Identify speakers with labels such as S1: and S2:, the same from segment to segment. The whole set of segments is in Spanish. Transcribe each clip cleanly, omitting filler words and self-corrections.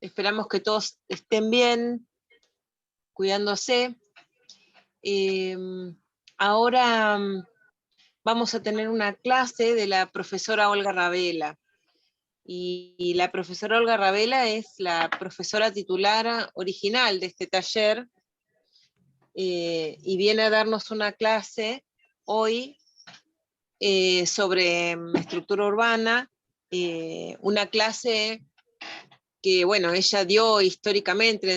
S1: Esperamos que todos estén bien, cuidándose. Ahora vamos a tener una clase de la profesora Olga Ravela. Y la profesora Olga Ravela es la profesora titular original de este taller, y viene a darnos una clase hoy sobre estructura urbana, una clase que, bueno, ella dio históricamente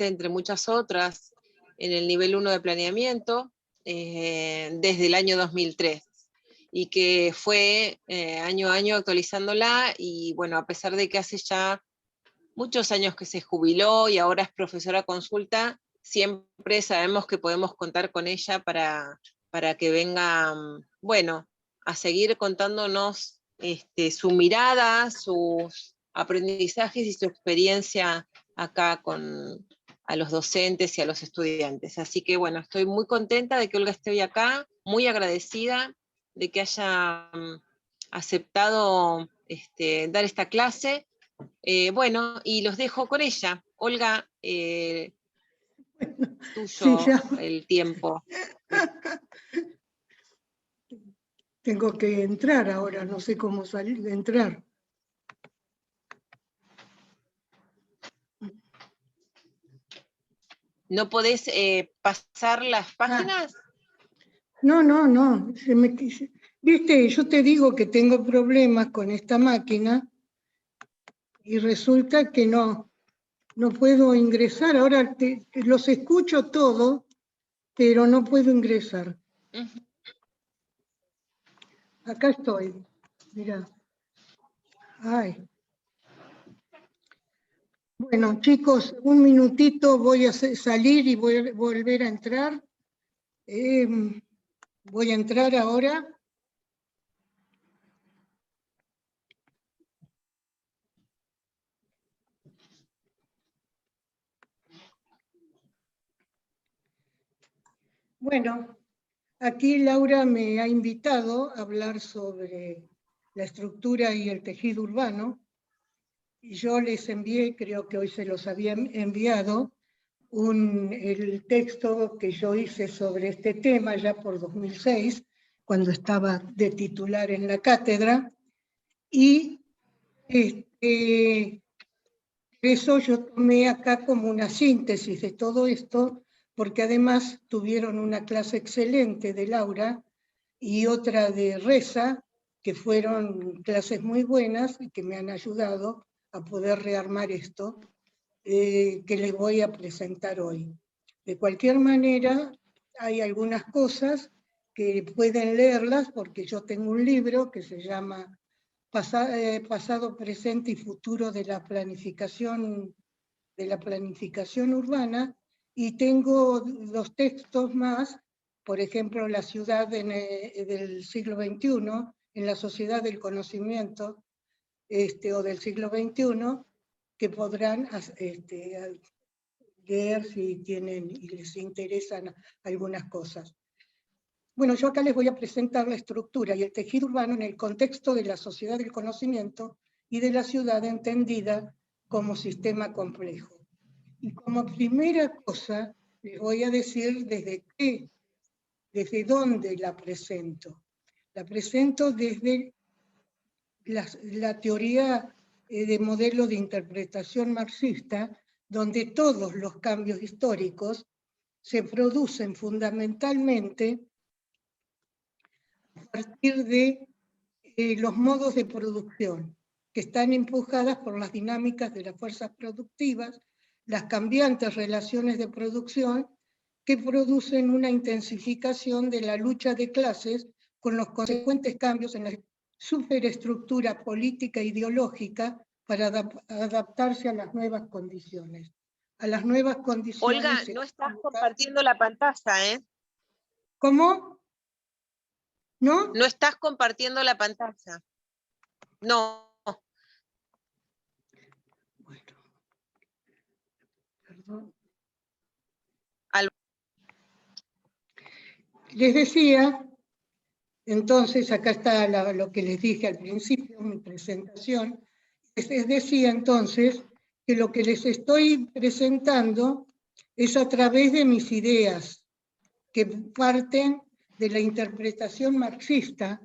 S1: entre muchas otras, en el nivel 1 de planeamiento, desde el año 2003, y que fue año a año actualizándola, y bueno, a pesar de que hace ya muchos años que se jubiló y ahora es profesora consulta, siempre sabemos que podemos contar con ella para que venga, bueno, a seguir contándonos su mirada, sus aprendizajes y su experiencia acá a los docentes y a los estudiantes. Así que bueno, estoy muy contenta de que Olga esté hoy acá, muy agradecida de que haya aceptado dar esta clase. Bueno, y los dejo con ella. Olga, tuyo
S2: Sí, ya.
S1: el tiempo.
S2: Tengo que entrar ahora, no sé cómo salir de entrar.
S1: ¿No podés pasar las páginas?
S2: No. Viste, yo te digo que tengo problemas con esta máquina y resulta que no puedo ingresar. Ahora los escucho todo, pero no puedo ingresar. Acá estoy, mirá. Ay. Bueno, chicos, un minutito, voy a salir y voy a volver a entrar. Voy a entrar ahora. Bueno, aquí Laura me ha invitado a hablar sobre la estructura y el tejido urbano. Y yo les envié, creo que hoy se los había enviado, el texto que yo hice sobre este tema ya por 2006, cuando estaba de titular en la cátedra, y eso yo tomé acá como una síntesis de todo esto, porque además tuvieron una clase excelente de Laura y otra de Reza, que fueron clases muy buenas y que me han ayudado a poder rearmar esto, que les voy a presentar hoy. De cualquier manera, hay algunas cosas que pueden leerlas, porque yo tengo un libro que se llama Pasado, Presente y Futuro de la Planificación Urbana, y tengo dos textos más, por ejemplo, La ciudad del siglo XXI, en la sociedad del conocimiento, o del siglo XXI, que podrán leer si tienen y les interesan algunas cosas. Bueno, yo acá les voy a presentar la estructura y el tejido urbano en el contexto de la sociedad del conocimiento y de la ciudad entendida como sistema complejo. Y como primera cosa, les voy a decir desde dónde la presento. La presento desde la teoría de modelo de interpretación marxista, donde todos los cambios históricos se producen fundamentalmente a partir de los modos de producción, que están empujadas por las dinámicas de las fuerzas productivas, las cambiantes relaciones de producción, que producen una intensificación de la lucha de clases con los consecuentes cambios en la superestructura política e ideológica para adaptarse a las nuevas condiciones. A las nuevas condiciones...
S1: Olga, no estás compartiendo la pantalla, ¿eh?
S2: ¿Cómo? ¿No?
S1: No estás compartiendo la pantalla. No.
S2: Bueno. Perdón. Les decía, entonces, acá está lo que les dije al principio, mi presentación. Les decía entonces que lo que les estoy presentando es a través de mis ideas, que parten de la interpretación marxista,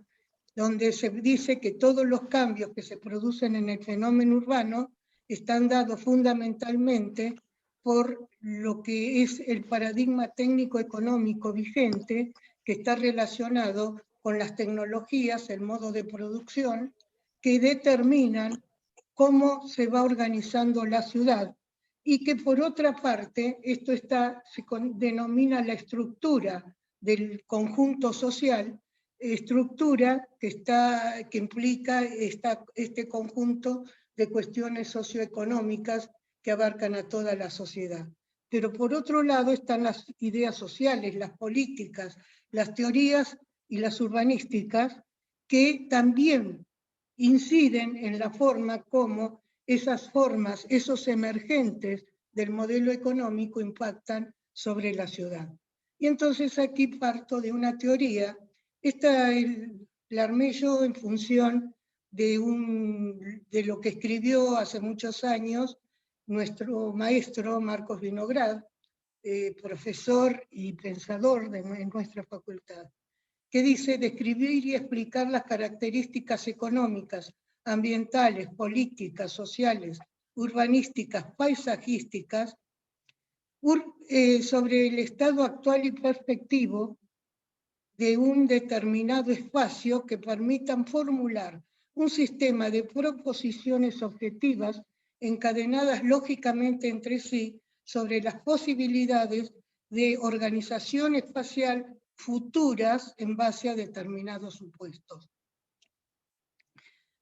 S2: donde se dice que todos los cambios que se producen en el fenómeno urbano están dados fundamentalmente por lo que es el paradigma técnico-económico vigente, que está relacionado con las tecnologías, el modo de producción, que determinan cómo se va organizando la ciudad, y que por otra parte, esto se denomina la estructura del conjunto social, estructura que implica este conjunto de cuestiones socioeconómicas que abarcan a toda la sociedad. Pero por otro lado están las ideas sociales, las políticas, las teorías y las urbanísticas, que también inciden en la forma como esas formas, esos emergentes del modelo económico impactan sobre la ciudad. Y entonces aquí parto de una teoría, esta la armé yo en función de lo que escribió hace muchos años nuestro maestro Marcos Vinograd, profesor y pensador en nuestra facultad, que dice: describir y explicar las características económicas, ambientales, políticas, sociales, urbanísticas, paisajísticas, sobre el estado actual y perspectivo de un determinado espacio, que permitan formular un sistema de proposiciones objetivas encadenadas lógicamente entre sí sobre las posibilidades de organización espacial futuras en base a determinados supuestos.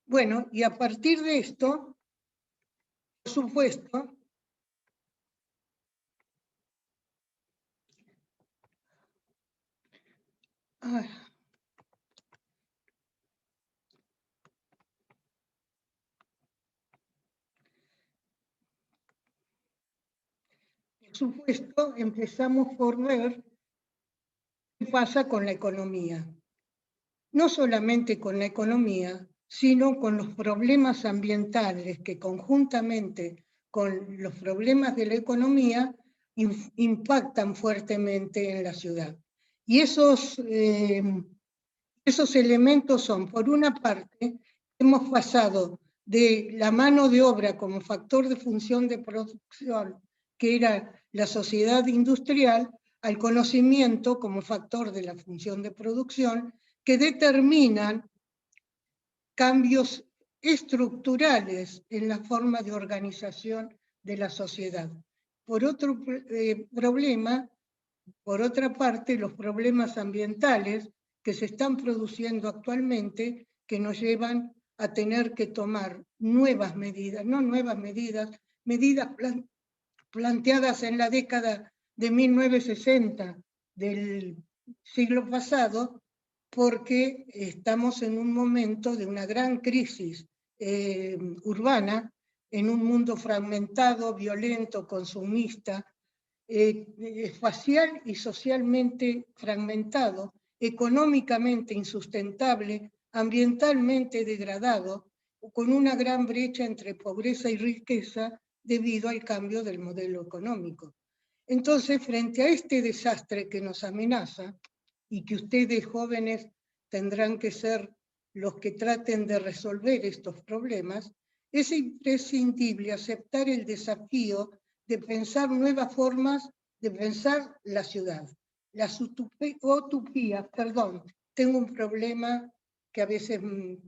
S2: Bueno, y a partir de esto, por supuesto, empezamos por ver qué pasa con la economía. No solamente con la economía, sino con los problemas ambientales que conjuntamente con los problemas de la economía impactan fuertemente en la ciudad. Y esos elementos son, por una parte, hemos pasado de la mano de obra como factor de función de producción, que era la sociedad industrial, al conocimiento como factor de la función de producción, que determinan cambios estructurales en la forma de organización de la sociedad. Por otro problema, por otra parte, los problemas ambientales que se están produciendo actualmente, que nos llevan a tener que tomar nuevas medidas, no nuevas medidas, medidas planteadas en la década de 1960 del siglo pasado, porque estamos en un momento de una gran crisis urbana, en un mundo fragmentado, violento, consumista, espacial y socialmente fragmentado, económicamente insustentable, ambientalmente degradado, con una gran brecha entre pobreza y riqueza debido al cambio del modelo económico. Entonces, frente a este desastre que nos amenaza, y que ustedes jóvenes tendrán que ser los que traten de resolver estos problemas, es imprescindible aceptar el desafío de pensar nuevas formas de pensar la ciudad. Las utopías, perdón, tengo un problema que a veces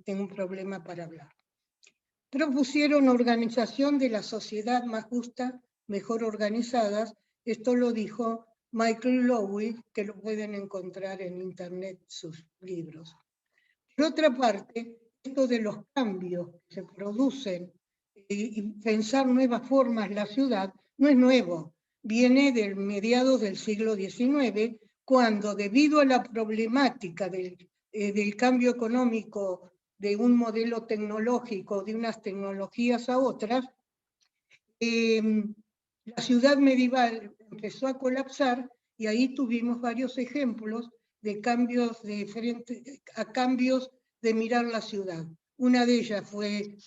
S2: tengo un problema para hablar. Propusieron organización de la sociedad más justa, mejor organizadas. Esto lo dijo Michael Lowy, que lo pueden encontrar en internet, sus libros. Por otra parte, esto de los cambios que se producen y pensar nuevas formas la ciudad no es nuevo. Viene del mediados del siglo XIX, cuando debido a la problemática del cambio económico de un modelo tecnológico, de unas tecnologías a otras, la ciudad medieval empezó a colapsar, y ahí tuvimos varios ejemplos de cambios cambios de mirar la ciudad. Una de ellas fue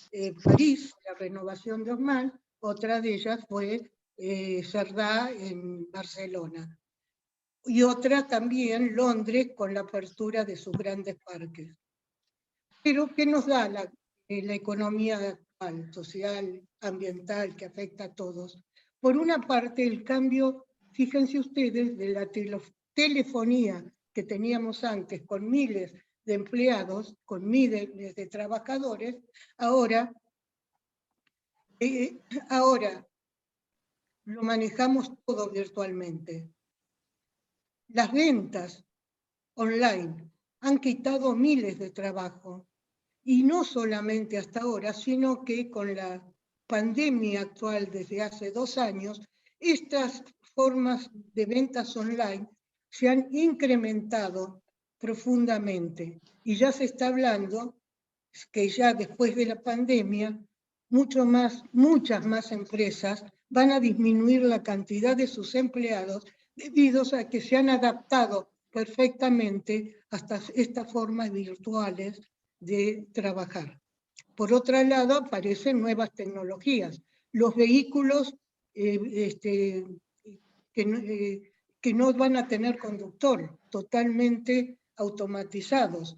S2: París, la renovación de Haussmann. otra de ellas fue Cerdá en Barcelona. Y otra también Londres con la apertura de sus grandes parques. Pero ¿qué nos da la economía actual, social, ambiental, que afecta a todos? Por una parte, el cambio, fíjense ustedes, de la telefonía que teníamos antes con miles de empleados, con miles de trabajadores, ahora lo manejamos todo virtualmente. Las ventas online han quitado miles de trabajos. Y no solamente hasta ahora, sino que con la pandemia actual desde hace 2 años, estas formas de ventas online se han incrementado profundamente. Y ya se está hablando que ya después de la pandemia, muchas más empresas van a disminuir la cantidad de sus empleados debido a que se han adaptado perfectamente hasta estas formas virtuales de trabajar. Por otro lado, aparecen nuevas tecnologías. Los vehículos que no van a tener conductor, totalmente automatizados.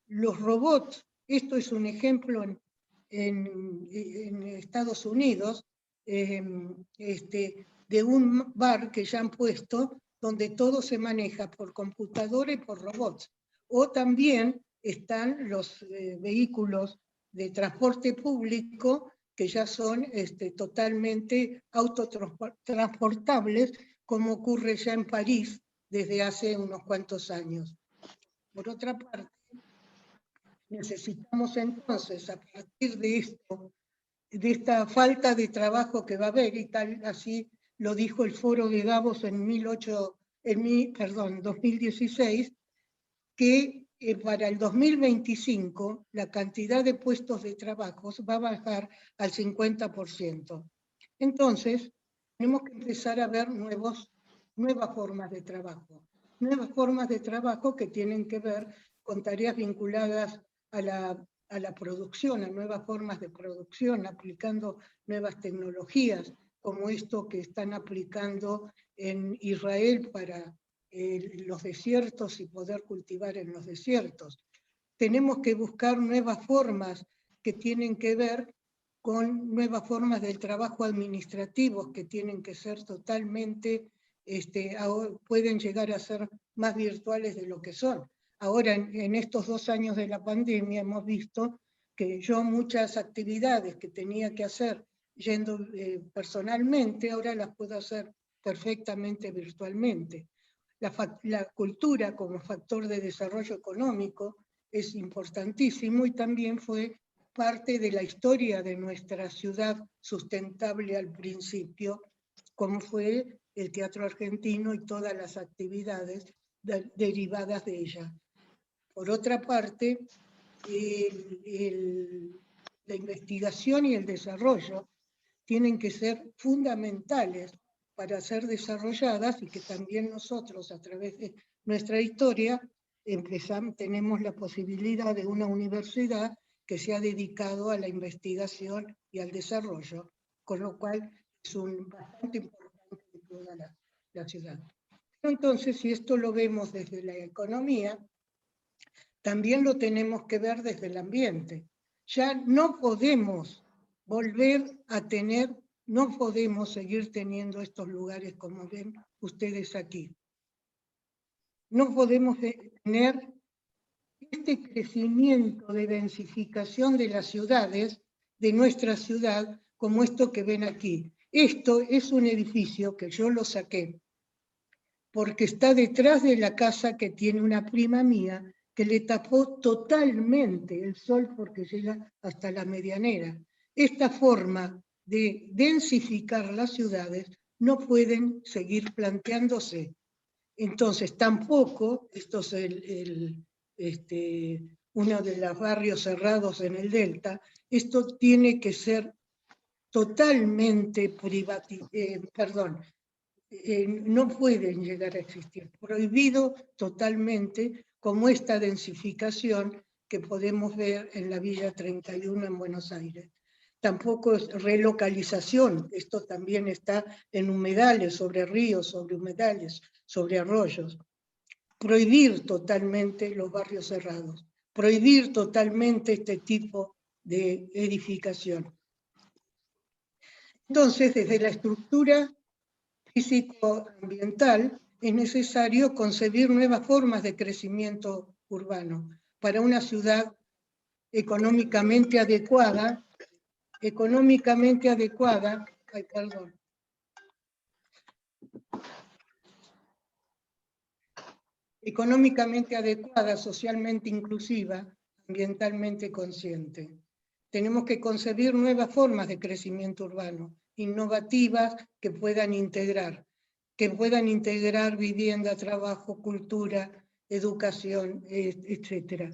S2: Los robots, esto es un ejemplo en Estados Unidos, de un bar que ya han puesto donde todo se maneja por computadora y por robots. O también están los vehículos de transporte público que ya son totalmente autotransportables, como ocurre ya en París desde hace unos cuantos años. Por otra parte, necesitamos entonces, a partir de esto, de esta falta de trabajo que va a haber, y tal así lo dijo el Foro de Davos en 2016, que para el 2025 la cantidad de puestos de trabajo va a bajar al 50%. Entonces, tenemos que empezar a ver nuevas formas de trabajo que tienen que ver con tareas vinculadas a la producción, a nuevas formas de producción, aplicando nuevas tecnologías, como esto que están aplicando en Israel para los desiertos y poder cultivar en los desiertos. Tenemos que buscar nuevas formas que tienen que ver con nuevas formas del trabajo administrativo que tienen que ser totalmente, pueden llegar a ser más virtuales de lo que son. Ahora, en estos 2 años de la pandemia, hemos visto que yo muchas actividades que tenía que hacer yendo personalmente, ahora las puedo hacer perfectamente virtualmente. La cultura como factor de desarrollo económico es importantísimo y también fue parte de la historia de nuestra ciudad sustentable al principio, como fue el Teatro Argentino y todas las actividades derivadas de ella. Por otra parte, la investigación y el desarrollo tienen que ser fundamentales para ser desarrolladas y que también nosotros, a través de nuestra historia, tenemos la posibilidad de una universidad que se ha dedicado a la investigación y al desarrollo, con lo cual es bastante importante de toda la ciudad. Entonces, si esto lo vemos desde la economía, también lo tenemos que ver desde el ambiente. Ya no podemos no podemos seguir teniendo estos lugares como ven ustedes aquí. No podemos tener este crecimiento de densificación de las ciudades, de nuestra ciudad, como esto que ven aquí. Esto es un edificio que yo lo saqué porque está detrás de la casa que tiene una prima mía que le tapó totalmente el sol porque llega hasta la medianera. Esta forma de densificar las ciudades no pueden seguir planteándose. Entonces, tampoco, esto es uno de los barrios cerrados en el Delta, esto tiene que ser totalmente no pueden llegar a existir, prohibido totalmente, como esta densificación que podemos ver en la Villa 31 en Buenos Aires. tampoco es relocalización, esto también está en humedales, sobre ríos, sobre humedales, sobre arroyos. Prohibir totalmente los barrios cerrados, prohibir totalmente este tipo de edificación. Entonces, desde la estructura físico-ambiental, es necesario concebir nuevas formas de crecimiento urbano para una ciudad económicamente adecuada, socialmente inclusiva, ambientalmente consciente. Tenemos que concebir nuevas formas de crecimiento urbano, innovativas que puedan integrar vivienda, trabajo, cultura, educación, etc.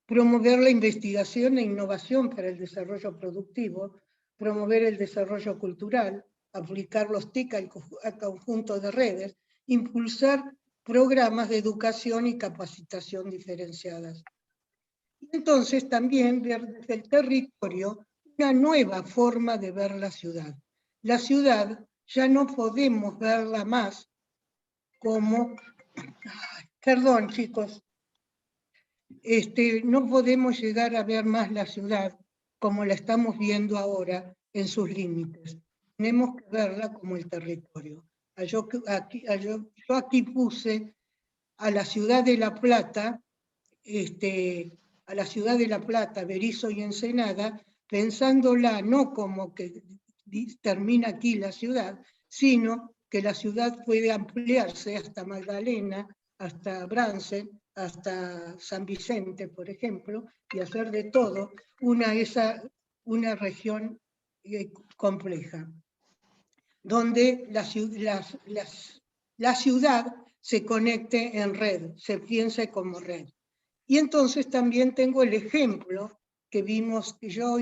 S2: Promover la investigación e innovación para el desarrollo productivo, promover el desarrollo cultural, aplicar los TIC al conjunto de redes, impulsar programas de educación y capacitación diferenciadas. Y entonces también ver desde el territorio una nueva forma de ver la ciudad. La ciudad ya no podemos verla más como, perdón chicos, no podemos llegar a ver más la ciudad como la estamos viendo ahora en sus límites. Tenemos que verla como el territorio. Yo aquí puse a la ciudad de La Plata, Berisso y Ensenada, pensándola no como que termina aquí la ciudad, sino que la ciudad puede ampliarse hasta Magdalena, hasta Bransen, hasta San Vicente, por ejemplo, y hacer de todo una región compleja, donde la ciudad se conecte en red, se piense como red. Y entonces también tengo el ejemplo que vimos, que yo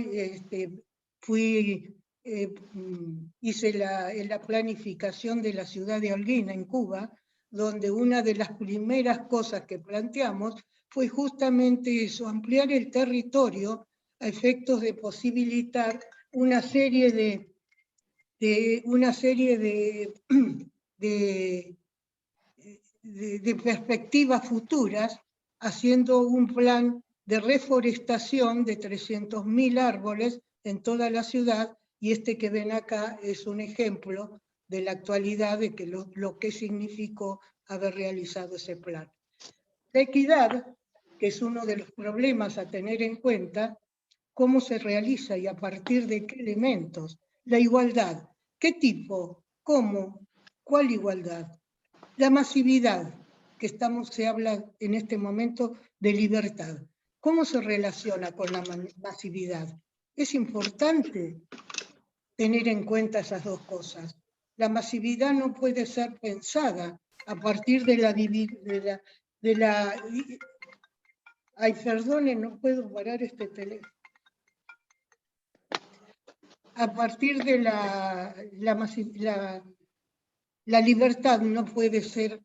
S2: hice la planificación de la ciudad de Holguín, en Cuba, donde una de las primeras cosas que planteamos fue justamente eso, ampliar el territorio a efectos de posibilitar una serie de perspectivas futuras, haciendo un plan de reforestación de 300.000 árboles en toda la ciudad, y este que ven acá es un ejemplo de la actualidad de que lo que significó haber realizado ese plan. La equidad, que es uno de los problemas a tener en cuenta, cómo se realiza y a partir de qué elementos. La igualdad, ¿qué tipo? ¿Cómo? ¿Cuál igualdad? La masividad, que se habla en este momento de libertad. ¿Cómo se relaciona con la masividad? Es importante tener en cuenta esas dos cosas. La masividad no puede ser pensada a partir de la ay, perdone, no puedo parar este teléfono. A partir de la libertad no puede ser,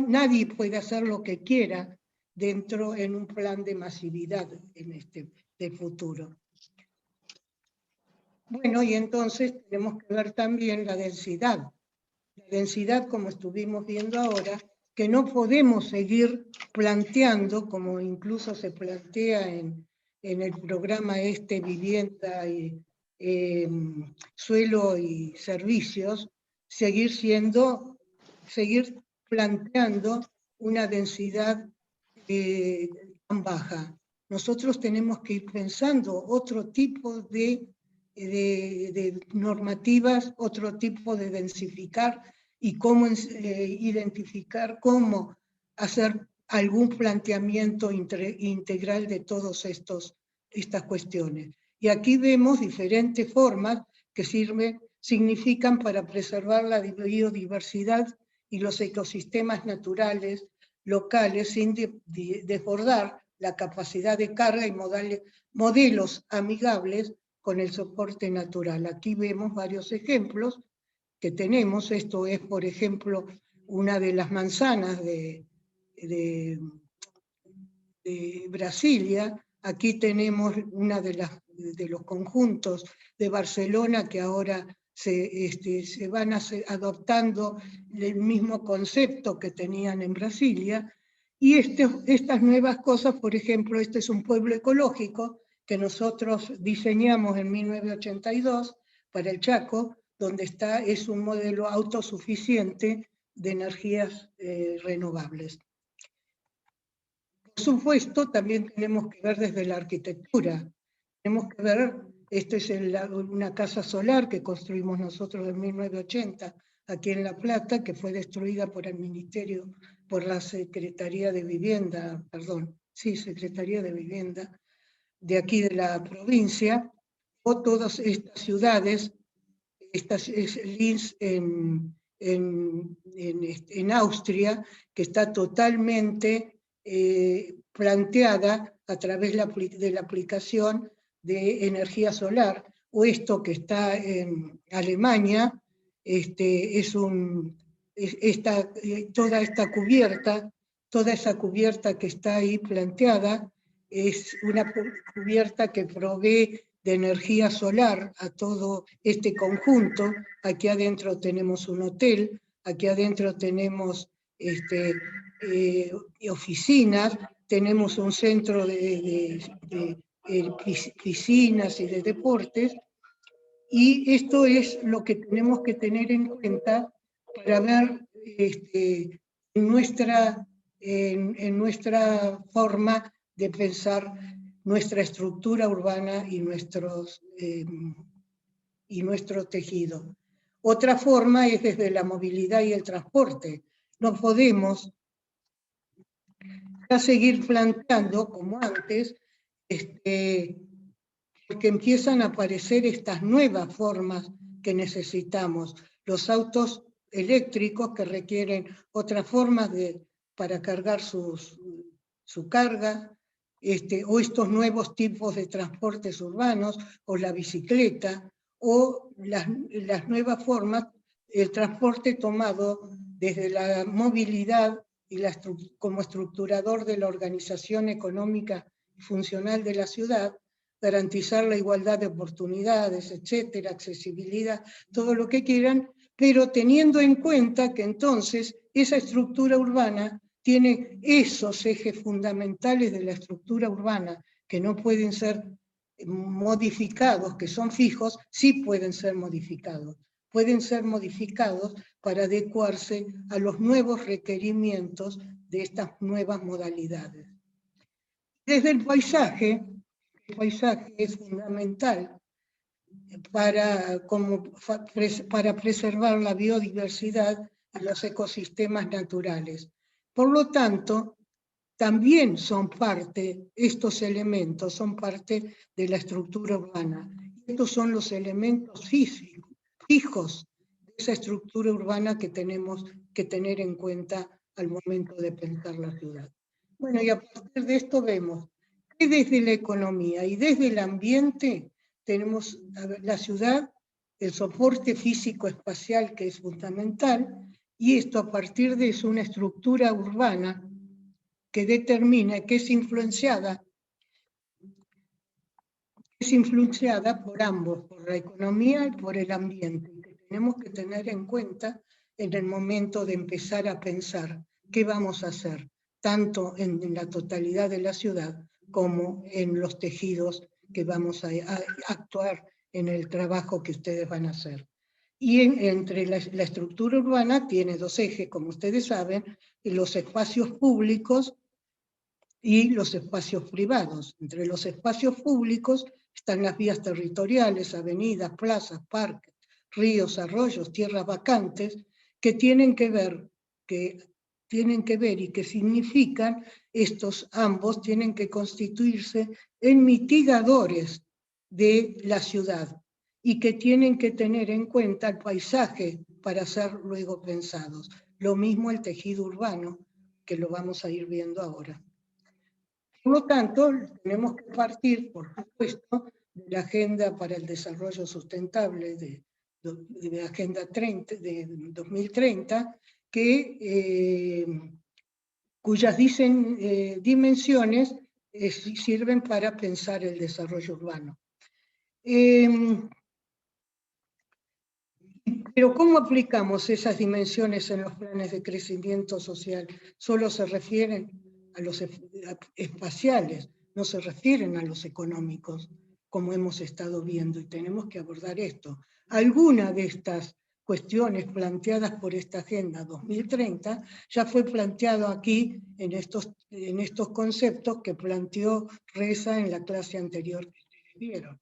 S2: nadie puede hacer lo que quiera dentro en un plan de masividad de futuro. Bueno, y entonces tenemos que ver también la densidad. La densidad, como estuvimos viendo ahora, que no podemos seguir planteando, como incluso se plantea en el programa Vivienda y Suelo y Servicios, seguir planteando una densidad tan baja. Nosotros tenemos que ir pensando otro tipo de normativas, otro tipo de densificar y cómo identificar, cómo hacer algún planteamiento integral de todas estas cuestiones. Y aquí vemos diferentes formas que significan para preservar la biodiversidad y los ecosistemas naturales locales sin desbordar la capacidad de carga y modelos amigables con el soporte natural. Aquí vemos varios ejemplos que tenemos. Esto es, por ejemplo, una de las manzanas de Brasilia. Aquí tenemos una de las de los conjuntos de Barcelona, que ahora se van adoptando el mismo concepto que tenían en Brasilia, y estas nuevas cosas, por ejemplo, este es un pueblo ecológico que nosotros diseñamos en 1982 para el Chaco, donde es un modelo autosuficiente de energías renovables. Por supuesto, también tenemos que ver desde la arquitectura. Tenemos que ver, esta es una casa solar que construimos nosotros en 1980, aquí en La Plata, que fue destruida por el Ministerio, por la Secretaría de Vivienda, Secretaría de Vivienda, de aquí de la provincia, o todas estas ciudades, Linz en Austria, que está totalmente planteada a través de la aplicación de energía solar, o esto que está en Alemania, toda esa cubierta que está ahí planteada, es una cubierta que provee de energía solar a todo este conjunto. Aquí adentro tenemos un hotel, aquí adentro tenemos oficinas, tenemos un centro de piscinas y de deportes, y esto es lo que tenemos que tener en cuenta para ver en nuestra forma de pensar nuestra estructura urbana y nuestro tejido. Otra forma es desde la movilidad y el transporte. No podemos ya seguir planteando como antes, porque empiezan a aparecer estas nuevas formas que necesitamos. Los autos eléctricos que requieren otras formas para cargar su carga, o estos nuevos tipos de transportes urbanos, o la bicicleta, o las nuevas formas, el transporte tomado desde la movilidad y como estructurador de la organización económica y funcional de la ciudad, garantizar la igualdad de oportunidades, etcétera, accesibilidad, todo lo que quieran, pero teniendo en cuenta que entonces esa estructura urbana tiene esos ejes fundamentales de la estructura urbana que no pueden ser modificados, que son fijos, sí pueden ser modificados. Pueden ser modificados para adecuarse a los nuevos requerimientos de estas nuevas modalidades. Desde el paisaje es fundamental para preservar la biodiversidad y los ecosistemas naturales. Por lo tanto, también estos elementos son parte de la estructura urbana. Estos son los elementos fijos de esa estructura urbana que tenemos que tener en cuenta al momento de pensar la ciudad. Bueno, y a partir de esto vemos que desde la economía y desde el ambiente tenemos la ciudad, el soporte físico-espacial que es fundamental, y esto a partir de eso una estructura urbana que determina, que es influenciada por ambos, por la economía y por el ambiente, que tenemos que tener en cuenta en el momento de empezar a pensar qué vamos a hacer, tanto en la totalidad de la ciudad como en los tejidos que vamos a actuar en el trabajo que ustedes van a hacer. Y entre la estructura urbana tiene dos ejes, como ustedes saben, los espacios públicos y los espacios privados. Entre los espacios públicos están las vías territoriales, avenidas, plazas, parques, ríos, arroyos, tierras vacantes, que tienen que ver y que significan, ambos tienen que constituirse en mitigadores de la ciudad y que tienen que tener en cuenta el paisaje para ser luego pensados. Lo mismo el tejido urbano, que lo vamos a ir viendo ahora. Por lo tanto, tenemos que partir, por supuesto, de la Agenda para el Desarrollo Sustentable de Agenda 2030, cuyas dimensiones sirven para pensar el desarrollo urbano. Pero ¿cómo aplicamos esas dimensiones en los planes de crecimiento social? Solo se refieren a los espaciales, no se refieren a los económicos, como hemos estado viendo, y tenemos que abordar esto. Alguna de estas cuestiones planteadas por esta Agenda 2030 ya fue planteado aquí en estos conceptos que planteó Reza en la clase anterior que ustedes vieron.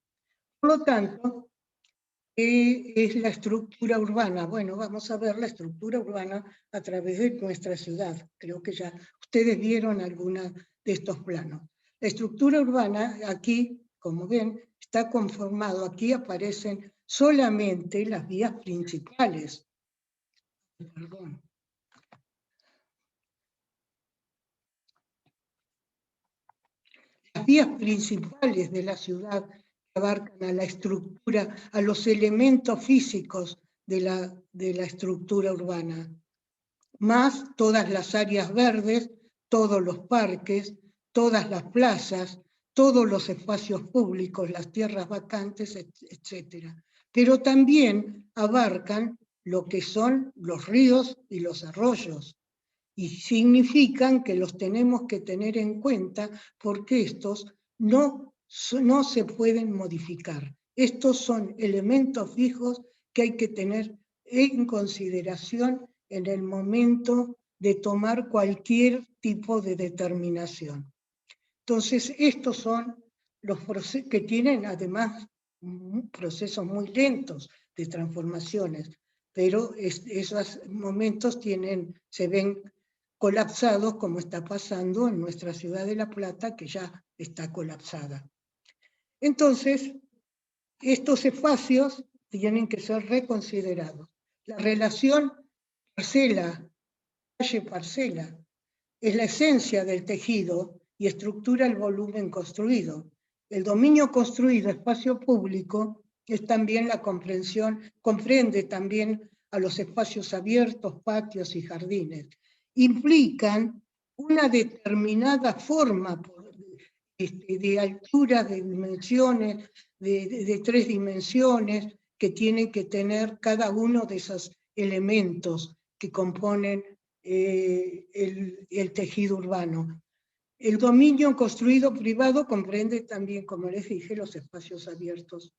S2: Por lo tanto, ¿qué es la estructura urbana? Bueno, vamos a ver la estructura urbana a través de nuestra ciudad. Creo que ya ustedes vieron alguna de estos planos. La estructura urbana aquí, como ven, está conformado. Aquí aparecen solamente las vías principales. Perdón. Las vías principales de la ciudad que abarcan a la estructura, a los elementos físicos de la estructura urbana, más todas las áreas verdes, todos los parques, todas las plazas, todos los espacios públicos, las tierras vacantes, etc. Pero también abarcan lo que son los ríos y los arroyos, y significan que los tenemos que tener en cuenta porque estos no se pueden modificar. Estos son elementos fijos que hay que tener en consideración en el momento de tomar cualquier tipo de determinación. Entonces, estos son los procesos que tienen además procesos muy lentos de transformaciones, pero esos momentos se ven colapsados, como está pasando en nuestra ciudad de La Plata, que ya está colapsada. Entonces, estos espacios tienen que ser reconsiderados. La relación calle-parcela es la esencia del tejido y estructura el volumen construido. El dominio construido, espacio público, es también la comprensión, comprende también a los espacios abiertos, patios y jardines. Implican una determinada forma de altura, de dimensiones, de 3 dimensiones, que tiene que tener cada uno de esos elementos que componen el tejido urbano. El dominio construido privado comprende también, como les dije, los espacios abiertos,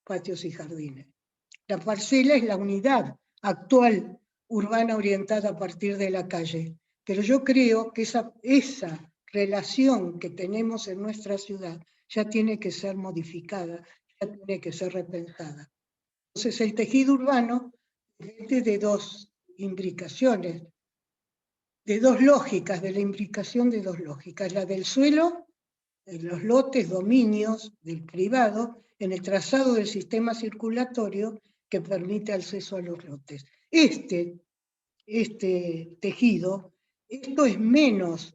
S2: patios y jardines. La parcela es la unidad actual urbana orientada a partir de la calle, pero yo creo que esa relación que tenemos en nuestra ciudad ya tiene que ser modificada, ya tiene que ser repensada. Entonces el tejido urbano depende de 2 imbricaciones, de 2 lógicas, de la imbricación de 2 lógicas, la del suelo, de los lotes, dominios del privado, en el trazado del sistema circulatorio que permite acceso a los lotes. Este tejido, esto es menos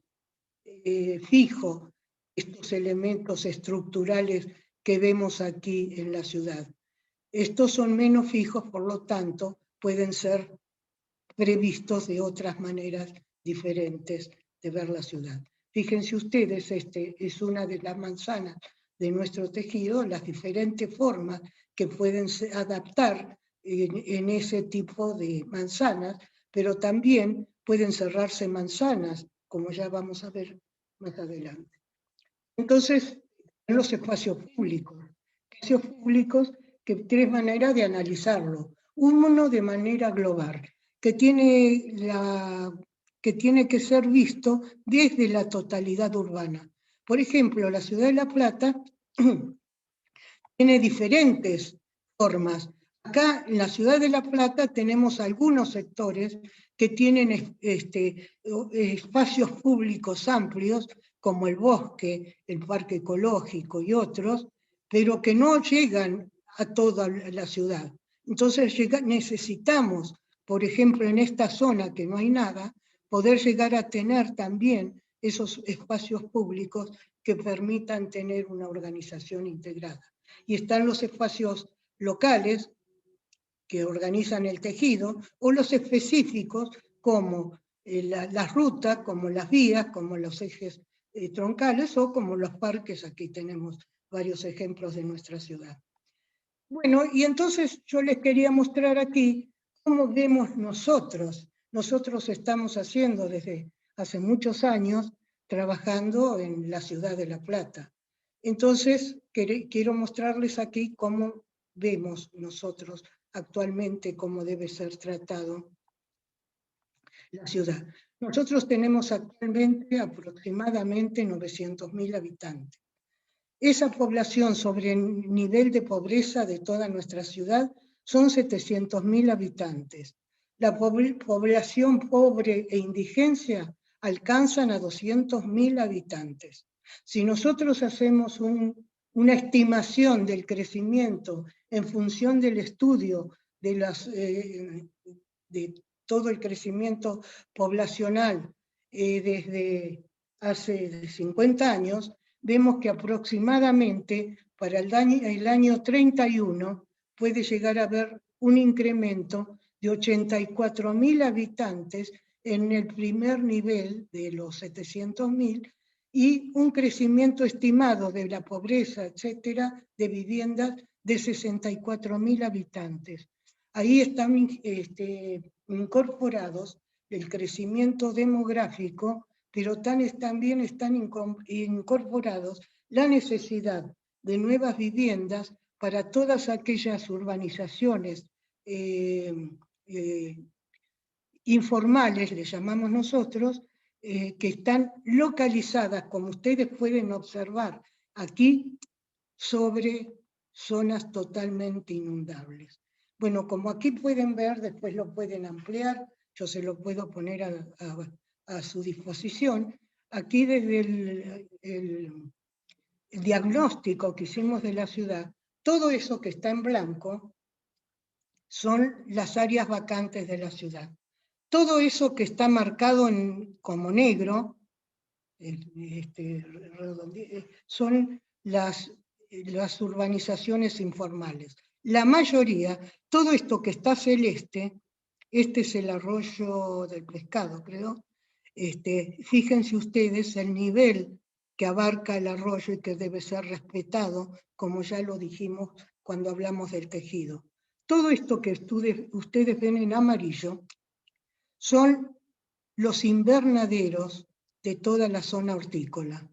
S2: fijo, estos elementos estructurales que vemos aquí en la ciudad. Estos son menos fijos, por lo tanto, pueden ser previstos de otras maneras diferentes de ver la ciudad. Fíjense ustedes, es una de las manzanas de nuestro tejido, las diferentes formas que pueden adaptar en ese tipo de manzanas, pero también pueden cerrarse manzanas, como ya vamos a ver más adelante. Entonces, los espacios públicos que 3 maneras de analizarlo. Uno de manera global, que tiene que ser visto desde la totalidad urbana. Por ejemplo, la ciudad de La Plata tiene diferentes formas. Acá en la ciudad de La Plata tenemos algunos sectores que tienen espacios públicos amplios, como el bosque, el parque ecológico y otros, pero que no llegan a toda la ciudad. Entonces necesitamos, por ejemplo, en esta zona que no hay nada, poder llegar a tener también esos espacios públicos que permitan tener una organización integrada. Y están los espacios locales que organizan el tejido, o los específicos como las rutas, como las vías, como los ejes troncales, o como los parques. Aquí tenemos varios ejemplos de nuestra ciudad. Bueno, y entonces yo les quería mostrar aquí cómo vemos nosotros. Nosotros estamos haciendo desde hace muchos años, trabajando en la ciudad de La Plata. Entonces, quiero mostrarles aquí cómo vemos nosotros actualmente cómo debe ser tratado la ciudad. Nosotros tenemos actualmente aproximadamente 900.000 habitantes. Esa población sobre el nivel de pobreza de toda nuestra ciudad son 700.000 habitantes. La población pobre e indigencia alcanzan a 200.000 habitantes. Si nosotros hacemos una estimación del crecimiento en función del estudio de todo el crecimiento poblacional desde hace 50 años, vemos que aproximadamente para el año 31 puede llegar a haber un incremento de 84.000 habitantes en el primer nivel de los 700.000 y un crecimiento estimado de la pobreza, etcétera, de viviendas de 64.000 habitantes. Ahí están incorporados el crecimiento demográfico, pero también están incorporados la necesidad de nuevas viviendas para todas aquellas urbanizaciones informales, le llamamos nosotros, que están localizadas, como ustedes pueden observar aquí, sobre zonas totalmente inundables. Bueno, como aquí pueden ver, después lo pueden ampliar, yo se lo puedo poner a su disposición. Aquí desde el diagnóstico que hicimos de la ciudad, todo eso que está en blanco son las áreas vacantes de la ciudad. Todo eso que está marcado como negro son las urbanizaciones informales. La mayoría, todo esto que está celeste, este es el arroyo del Pescado, creo, fíjense ustedes el nivel que abarca el arroyo y que debe ser respetado, como ya lo dijimos cuando hablamos del tejido. Todo esto que ustedes ven en amarillo son los invernaderos de toda la zona hortícola.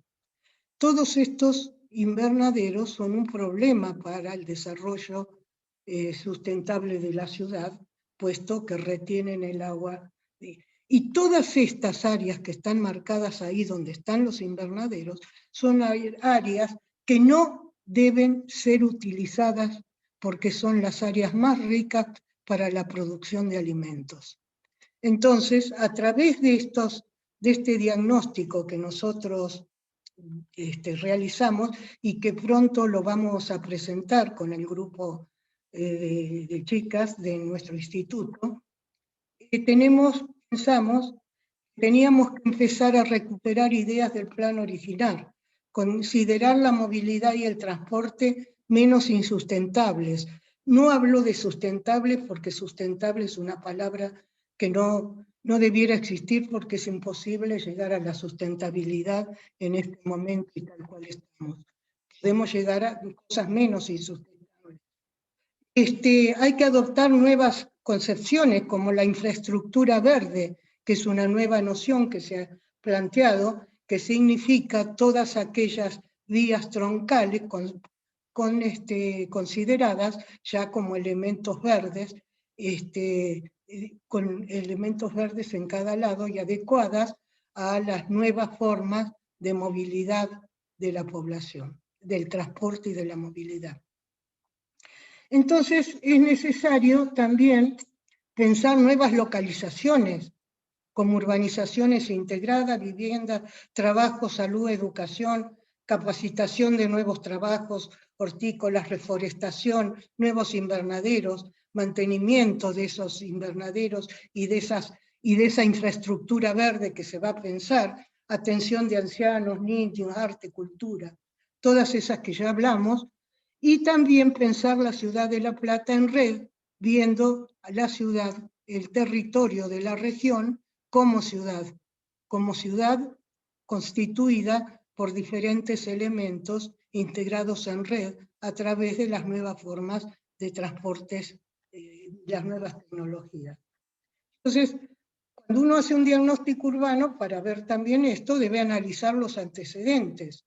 S2: Todos estos invernaderos son un problema para el desarrollo sustentable de la ciudad, puesto que retienen el agua. Y todas estas áreas que están marcadas ahí donde están los invernaderos son áreas que no deben ser utilizadas porque son las áreas más ricas para la producción de alimentos. Entonces, a través de este diagnóstico que nosotros realizamos y que pronto lo vamos a presentar con el grupo de chicas de nuestro instituto, pensamos que teníamos que empezar a recuperar ideas del plan original, considerar la movilidad y el transporte menos insustentables. No hablo de sustentable porque sustentable es una palabra que no debiera existir porque es imposible llegar a la sustentabilidad en este momento y tal cual estamos. Podemos llegar a cosas menos insustentables. Hay que adoptar nuevas concepciones como la infraestructura verde, que es una nueva noción que se ha planteado, que significa todas aquellas vías troncales consideradas ya como elementos verdes, con elementos verdes en cada lado y adecuadas a las nuevas formas de movilidad de la población, del transporte y de la movilidad. Entonces es necesario también pensar nuevas localizaciones, como urbanizaciones integradas, vivienda, trabajo, salud, educación, capacitación de nuevos trabajos, hortícolas, reforestación, nuevos invernaderos, mantenimiento de esos invernaderos y de esa infraestructura verde que se va a pensar, atención de ancianos, niños, arte, cultura, todas esas que ya hablamos, y también pensar la ciudad de La Plata en red, viendo a la ciudad, el territorio de la región, como ciudad constituida por diferentes elementos integrados en red a través de las nuevas formas de transportes, las nuevas tecnologías. Entonces, cuando uno hace un diagnóstico urbano, para ver también esto, debe analizar los antecedentes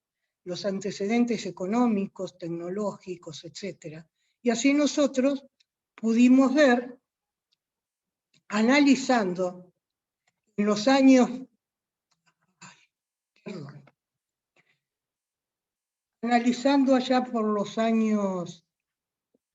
S2: económicos, tecnológicos, etc. Y así nosotros pudimos ver, analizando en los años, analizando allá por los años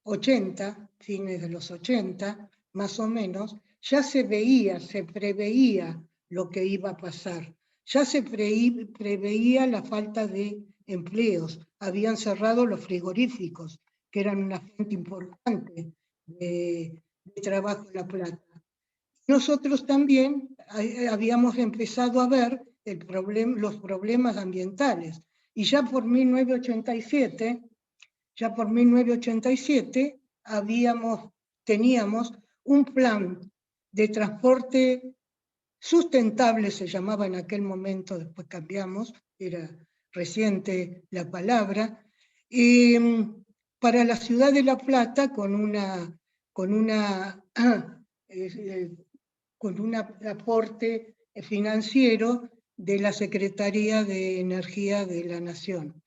S2: 80, fines de los 80, más o menos, ya se veía, se preveía lo que iba a pasar. Ya se preveía la falta de empleos. Habían cerrado los frigoríficos, que eran una fuente importante de trabajo en La Plata. Nosotros también habíamos empezado a ver los problemas ambientales. Y ya por 1987 teníamos un plan de transporte sustentable, se llamaba en aquel momento, después cambiamos, era reciente la palabra, para la ciudad de La Plata con un aporte financiero de la Secretaría de Energía de la Nación.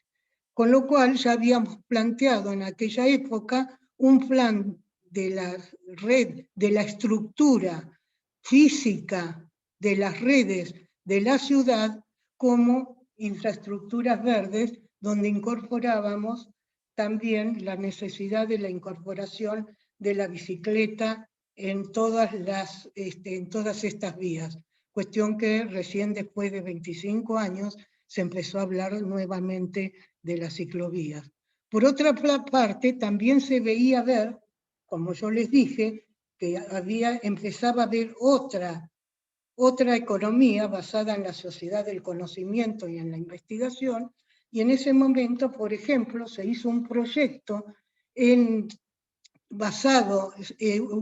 S2: Con lo cual ya habíamos planteado en aquella época un plan de la red, de la estructura física de las redes de la ciudad como infraestructuras verdes, donde incorporábamos también la necesidad de la incorporación de la bicicleta en todas estas vías. Cuestión que recién después de 25 años se empezó a hablar nuevamente de las ciclovías. Por otra parte, también se veía ver, como yo les dije, que empezaba a haber otra economía basada en la sociedad del conocimiento y en la investigación, y en ese momento, por ejemplo, se hizo un proyecto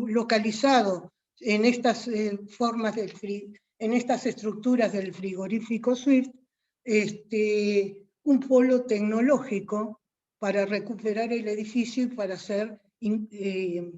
S2: localizado en estas en estas estructuras del frigorífico Swift, un polo tecnológico para recuperar el edificio y para hacer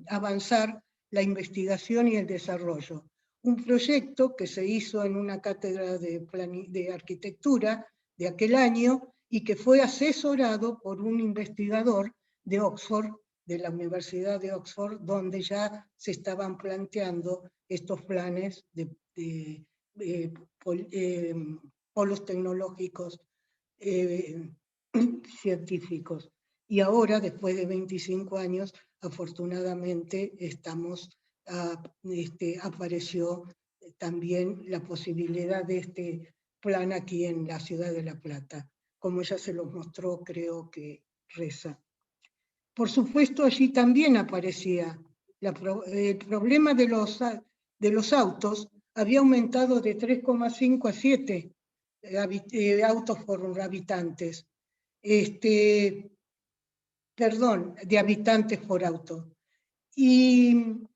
S2: avanzar la investigación y el desarrollo. Un proyecto que se hizo en una cátedra de arquitectura de aquel año y que fue asesorado por un investigador de Oxford, de la Universidad de Oxford, donde ya se estaban planteando estos planes de polos tecnológicos científicos. Y ahora, después de 25 años, afortunadamente apareció también la posibilidad de este plan aquí en la ciudad de La Plata, como ya se los mostró, creo que Reza. Por supuesto, allí también aparecía el problema de los autos. Había aumentado de 3,5 a 7 autos por habitantes. De habitantes por auto. Y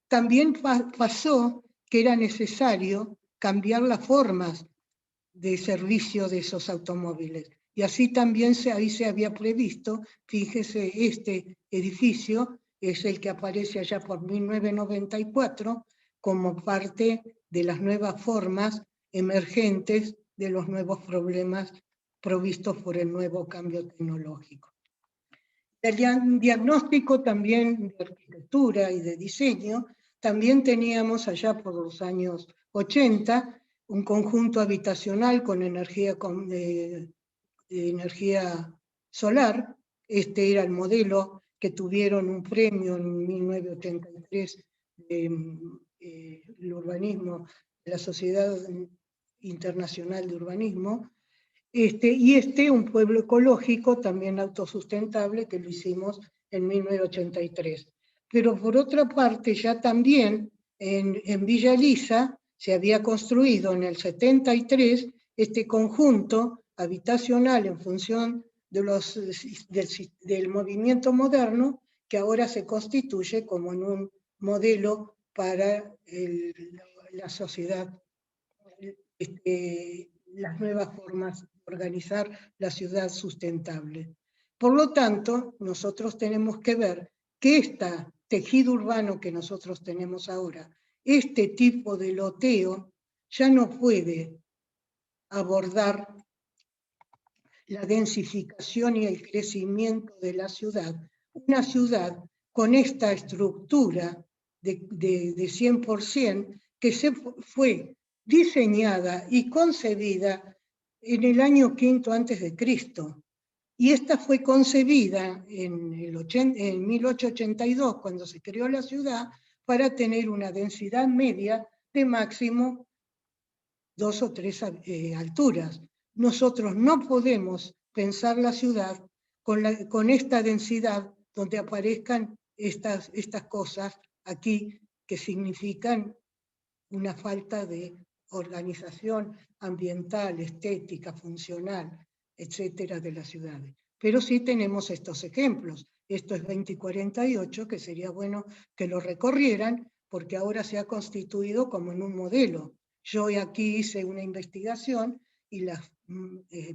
S2: también pasó que era necesario cambiar las formas de servicio de esos automóviles. Y así también ahí se había previsto, fíjese, este edificio es el que aparece allá por 1994 como parte de las nuevas formas emergentes de los nuevos problemas provistos por el nuevo cambio tecnológico. El diagnóstico también de arquitectura y de diseño, también teníamos allá por los años 80 un conjunto habitacional con energía solar. Este era el modelo que tuvieron un premio en 1983 el urbanismo, la Sociedad Internacional de Urbanismo. Un pueblo ecológico también autosustentable que lo hicimos en 1983. Pero por otra parte, ya también en Villa Elisa se había construido en el 73 este conjunto habitacional en función del movimiento moderno, que ahora se constituye como en un modelo para la sociedad, las nuevas formas de organizar la ciudad sustentable. Por lo tanto, nosotros tenemos que ver que este tejido urbano que nosotros tenemos ahora, este tipo de loteo, ya no puede abordar la densificación y el crecimiento de la ciudad. Una ciudad con esta estructura de 100% que fue diseñada y concebida en el año 5 antes de Cristo. Y esta fue concebida en 1882, cuando se creó la ciudad, para tener una densidad media de máximo 2 o 3 alturas. Nosotros no podemos pensar la ciudad con esta densidad donde aparezcan estas cosas aquí que significan una falta de organización ambiental, estética, funcional, etcétera, de las ciudades. Pero sí tenemos estos ejemplos. Esto es 2048, que sería bueno que lo recorrieran, porque ahora se ha constituido como en un modelo. Yo aquí hice una investigación y las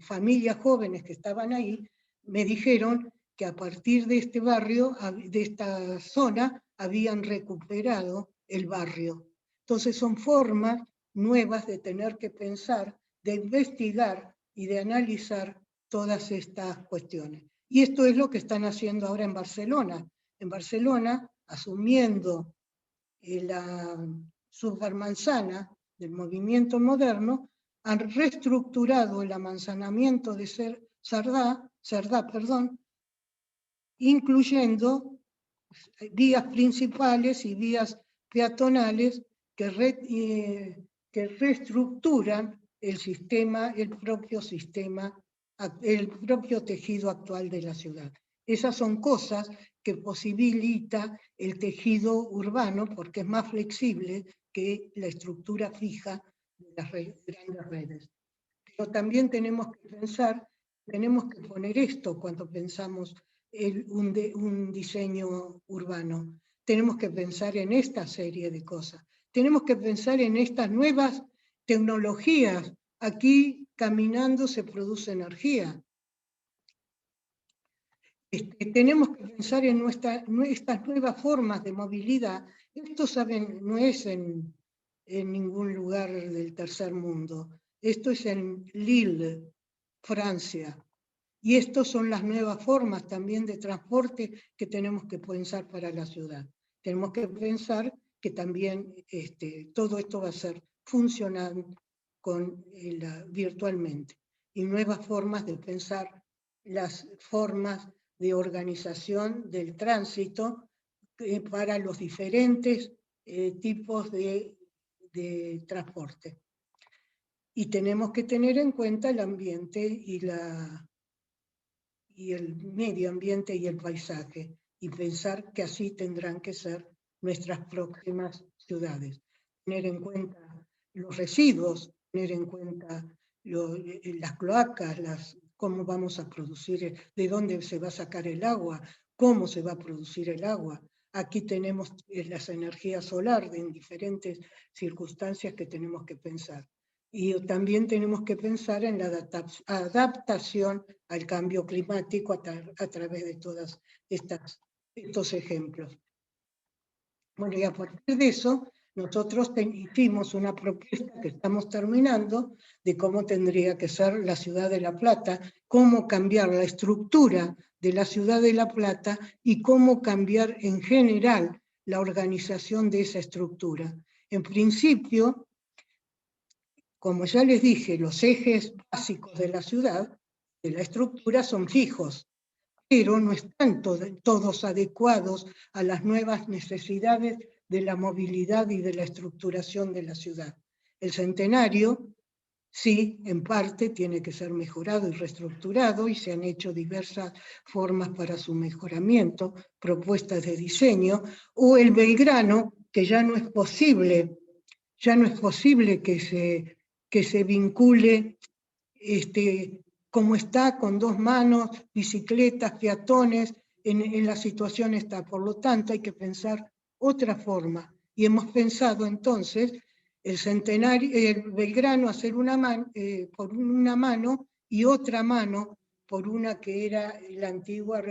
S2: familias jóvenes que estaban ahí me dijeron que a partir de este barrio, de esta zona, habían recuperado el barrio. Entonces son formas nuevas de tener que pensar, de investigar y de analizar todas estas cuestiones. Y esto es lo que están haciendo ahora en Barcelona. En Barcelona, asumiendo la supermanzana del movimiento moderno, han reestructurado el amanzanamiento de Cerdá, incluyendo vías principales y vías peatonales que reestructuran el propio tejido actual de la ciudad. Esas son cosas que posibilita el tejido urbano porque es más flexible que la estructura fija de las grandes redes. Pero también tenemos que pensar, tenemos que poner esto cuando pensamos un diseño urbano. Tenemos que pensar en esta serie de cosas. Tenemos que pensar en estas nuevas tecnologías. Aquí, caminando, se produce energía. Tenemos que pensar en estas nuevas formas de movilidad. Esto, saben, no es en ningún lugar del tercer mundo. Esto es en Lille, Francia. Y estas son las nuevas formas también de transporte que tenemos que pensar para la ciudad. Tenemos que pensar que también todo esto va a ser funcional virtualmente. Y nuevas formas de pensar las formas de organización del tránsito para los diferentes tipos de transporte. Y tenemos que tener en cuenta el ambiente y el medio ambiente y el paisaje, y pensar que así tendrán que ser nuestras próximas ciudades. Tener en cuenta los residuos, tener en cuenta las cloacas, cómo vamos a producir, de dónde se va a sacar el agua, cómo se va a producir el agua. Aquí tenemos las energías solares en diferentes circunstancias que tenemos que pensar. Y también tenemos que pensar en la adaptación al cambio climático a través de todos estos ejemplos. Bueno, y a partir de eso, nosotros hicimos una propuesta que estamos terminando de cómo tendría que ser la ciudad de La Plata, cómo cambiar la estructura de la ciudad de La Plata y cómo cambiar en general la organización de esa estructura. En principio, como ya les dije, los ejes básicos de la ciudad, de la estructura, son fijos, pero no están todos adecuados a las nuevas necesidades de la movilidad y de la estructuración de la ciudad. El Centenario, sí, en parte tiene que ser mejorado y reestructurado, y se han hecho diversas formas para su mejoramiento, propuestas de diseño, o el Belgrano, que ya no es posible que se vincule como está, con dos manos, bicicletas, peatones, en la situación está. Por lo tanto, hay que pensar otra forma. Y hemos pensado entonces el Belgrano hacer por una mano y otra mano por una que era la antigua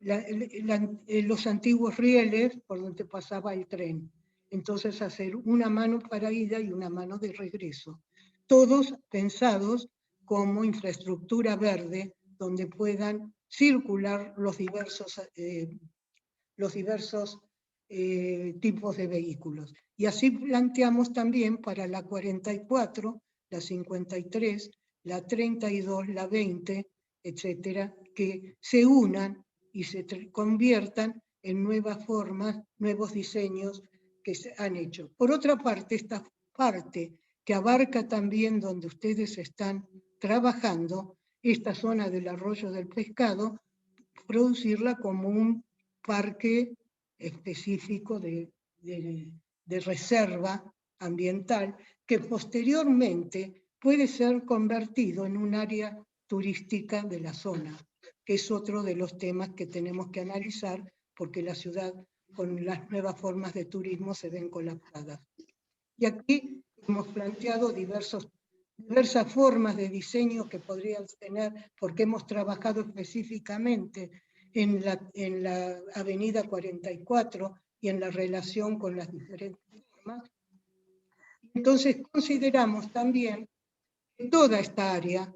S2: los antiguos rieles por donde pasaba el tren. Entonces hacer una mano para ida y una mano de regreso. Todos pensados como infraestructura verde, donde puedan circular los diversos tipos de vehículos. Y así planteamos también para la 44, la 53, la 32, la 20, etcétera, que se unan y se conviertan en nuevas formas, nuevos diseños que se han hecho. Por otra parte, esta parte que abarca también donde ustedes están trabajando, esta zona del Arroyo del Pescado, producirla como un parque específico de reserva ambiental que posteriormente puede ser convertido en un área turística de la zona, que es otro de los temas que tenemos que analizar porque la ciudad con las nuevas formas de turismo se ven colapsadas. Y aquí hemos planteado diversas formas de diseño que podrían tener, porque hemos trabajado específicamente en la avenida 44 y en la relación con las diferentes formas. Entonces consideramos también que toda esta área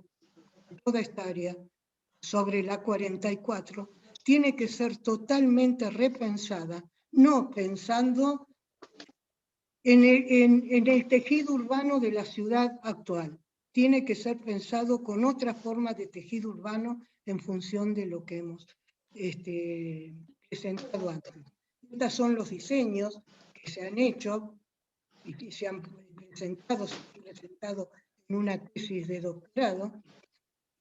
S2: sobre la 44 tiene que ser totalmente repensada, no pensando en el tejido urbano de la ciudad actual. Tiene que ser pensado con otra forma de tejido urbano en función de lo que hemos presentado antes. Estos son los diseños que se han hecho y que se han presentado en una tesis de doctorado.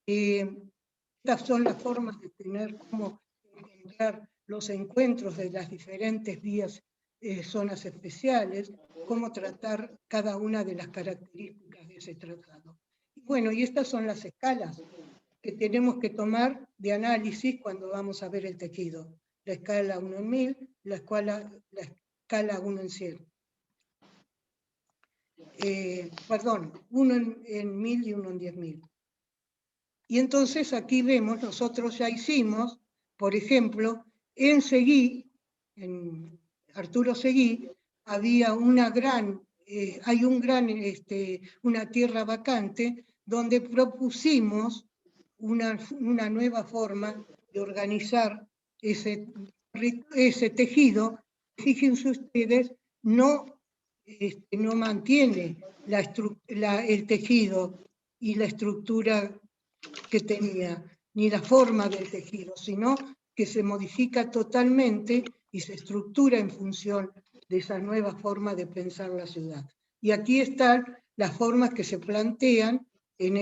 S2: Estas son las formas de tener cómo encontrar los encuentros de las diferentes vías, zonas especiales, cómo tratar cada una de las características de ese tratado. Bueno, y estas son las escalas que tenemos que tomar de análisis cuando vamos a ver el tejido. La escala 1 en 1000, la escala 1 en 100. Perdón, 1 en 1000 y 1 en 10.000. Y entonces aquí vemos, nosotros ya hicimos, por ejemplo, en Seguí, en Arturo Seguí, había una tierra vacante donde propusimos una nueva forma de organizar ese tejido. Fíjense ustedes, no mantiene el tejido y la estructura que tenía, ni la forma del tejido, sino que se modifica totalmente y se estructura en función de esa nueva forma de pensar la ciudad. Y aquí están las formas que se plantean en